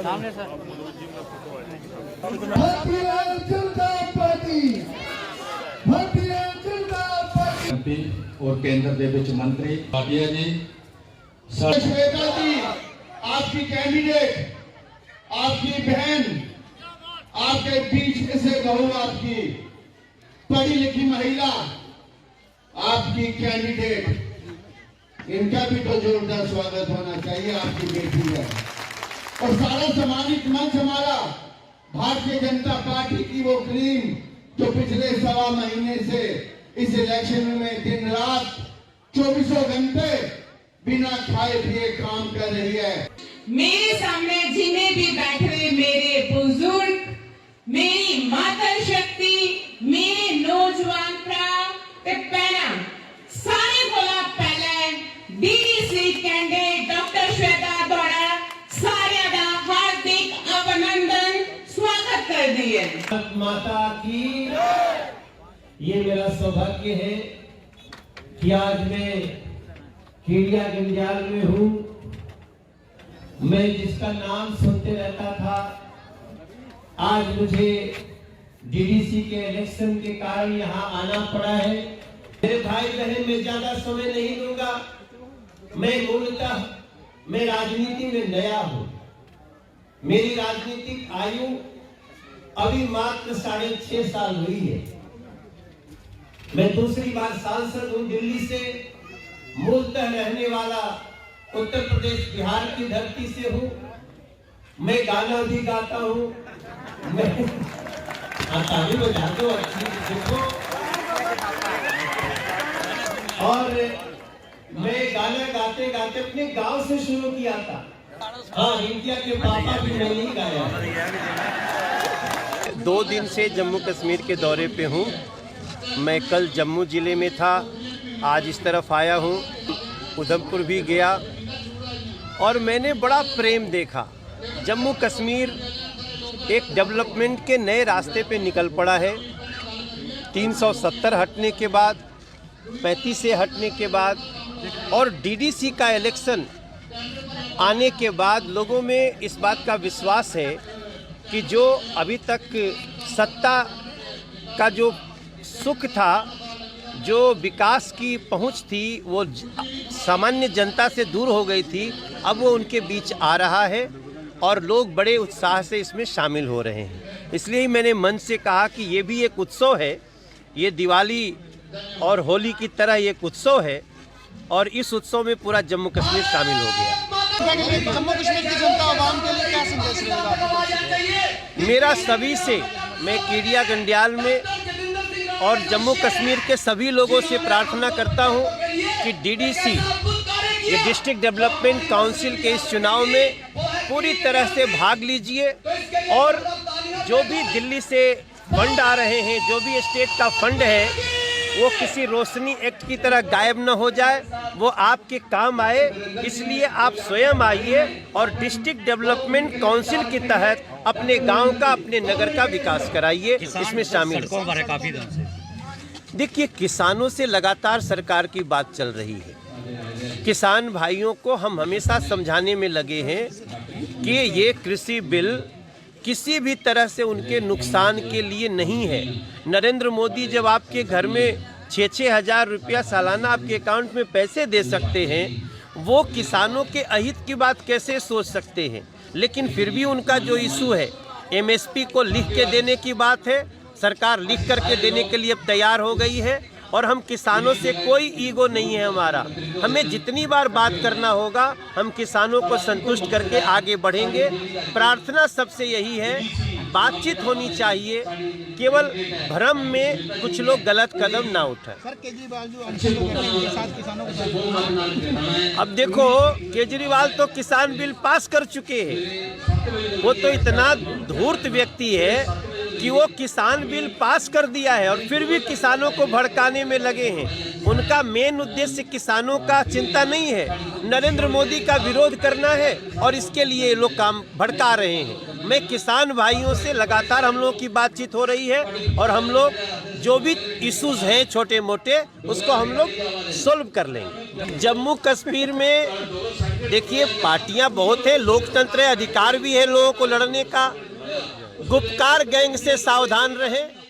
सामने सर। और केंद्र के विच मंत्री भाटिया जी, श्वेता जी, आपकी कैंडिडेट, आपकी बहन, आपके बीच से बहू, आपकी पढ़ी लिखी महिला, आपकी कैंडिडेट, इनका भी तो जोरदार स्वागत होना चाहिए। आपकी बेटी है और सारा सामाजिक मंच हमारा भारतीय जनता पार्टी की वो क्रीम जो पिछले 1.25 महीने से इस इलेक्शन में दिन रात 24 घंटे बिना खाए पिए काम कर रही है। मेरे सामने जिन्हें भी बैठे हुए मेरे बुजुर्ग, मेरी माता शक्ति, मेरे नौजवान भरा ते भैणा, सारे कोला पहले डीडीसी कैंडिडेट डॉक्टर श्वेता द्वारा सारे दा हार्दिक अभिनंदन स्वागत कर दिए। माता की ये मेरा सौभाग्य है कि आज मैं केडिया गंजाल में हूँ। मैं जिसका नाम सुनते रहता था, आज मुझे डीडीसी के इलेक्शन के कारण यहाँ आना पड़ा है। मेरे भाई बहन, मैं ज्यादा समय नहीं दूंगा। मैं मूलतः मैं राजनीति में नया हूँ। मेरी राजनीतिक आयु अभी मात्र 6.5 साल हुई है। मैं दूसरी बार सांसद हूँ दिल्ली से। मूलतः रहने वाला उत्तर प्रदेश बिहार की धरती से हूँ। मैं गाना भी गाता हूँ। मैं ताली बजा दो अच्छी देखो। और मैं गाना गाते गाते अपने गांव से शुरू किया था। हाँ, इंडिया के पापा भी नहीं गाया। 2 दिन से जम्मू कश्मीर के दौरे पे हूँ। मैं कल जम्मू ज़िले में था, आज इस तरफ आया हूँ। उधमपुर भी गया और मैंने बड़ा प्रेम देखा। जम्मू कश्मीर एक डेवलपमेंट के नए रास्ते पे निकल पड़ा है। 370 हटने के बाद, 35 से हटने के बाद और डीडीसी का इलेक्शन आने के बाद लोगों में इस बात का विश्वास है कि जो अभी तक सत्ता का जो सुख था, जो विकास की पहुंच थी, वो सामान्य जनता से दूर हो गई थी, अब वो उनके बीच आ रहा है और लोग बड़े उत्साह से इसमें शामिल हो रहे हैं। इसलिए ही मैंने मन से कहा कि ये भी एक उत्सव है, ये दिवाली और होली की तरह एक उत्सव है और इस उत्सव में पूरा जम्मू कश्मीर शामिल हो गया। जम्मू कश्मीर की जनता आवाम के लिए क्या संदेश रहेगा? मेरा सभी से, मैं केडिया गंडियाल में और जम्मू कश्मीर के सभी लोगों से प्रार्थना करता हूं कि डीडीसी, ये डिस्ट्रिक्ट डेवलपमेंट काउंसिल के इस चुनाव में पूरी तरह से भाग लीजिए और जो भी दिल्ली से फंड आ रहे हैं, जो भी स्टेट का फंड है, वो किसी रोशनी एक्ट की तरह गायब न हो जाए, वो आपके काम आए। इसलिए आप स्वयं आइए और डिस्ट्रिक्ट डेवलपमेंट काउंसिल के तहत अपने गांव का, अपने नगर का विकास कराइए, इसमें शामिल हो। देखिए, किसानों से लगातार सरकार की बात चल रही है। किसान भाइयों को हम हमेशा समझाने में लगे हैं कि ये कृषि बिल किसी भी तरह से उनके नुकसान के लिए नहीं है। नरेंद्र मोदी जब आपके घर में 6-6 हज़ार रुपया सालाना आपके अकाउंट में पैसे दे सकते हैं, वो किसानों के अहित की बात कैसे सोच सकते हैं? लेकिन फिर भी उनका जो इशू है, एमएसपी को लिख के देने की बात है, सरकार लिख करके देने के लिए अब तैयार हो गई है और हम किसानों से कोई ईगो नहीं है हमारा। हमें जितनी बार बात करना होगा, हम किसानों को संतुष्ट करके आगे बढ़ेंगे। प्रार्थना सबसे यही है, बातचीत होनी चाहिए, केवल भ्रम में कुछ लोग गलत कदम ना उठाएं। सर, केजरीवाल जो अच्छे लोग हैं, उनके साथ किसानों को अब देखो, केजरीवाल तो किसान बिल पास कर चुके हैं। वो तो इतना धूर्त व्यक्ति है कि वो किसान बिल पास कर दिया है और फिर भी किसानों को भड़काने में लगे हैं। उनका मेन उद्देश्य किसानों का चिंता नहीं है, नरेंद्र मोदी का विरोध करना है और इसके लिए ये लोग काम भड़का रहे हैं। मैं किसान भाइयों से लगातार हम लोगों की बातचीत हो रही है और हम लोग जो भी इश्यूज हैं छोटे मोटे उसको हम लोग सॉल्व कर लेंगे। जम्मू कश्मीर में देखिए पार्टियां बहुत है, लोकतंत्र है, अधिकार भी है लोगों को लड़ने का। गुपकार गैंग से सावधान रहें।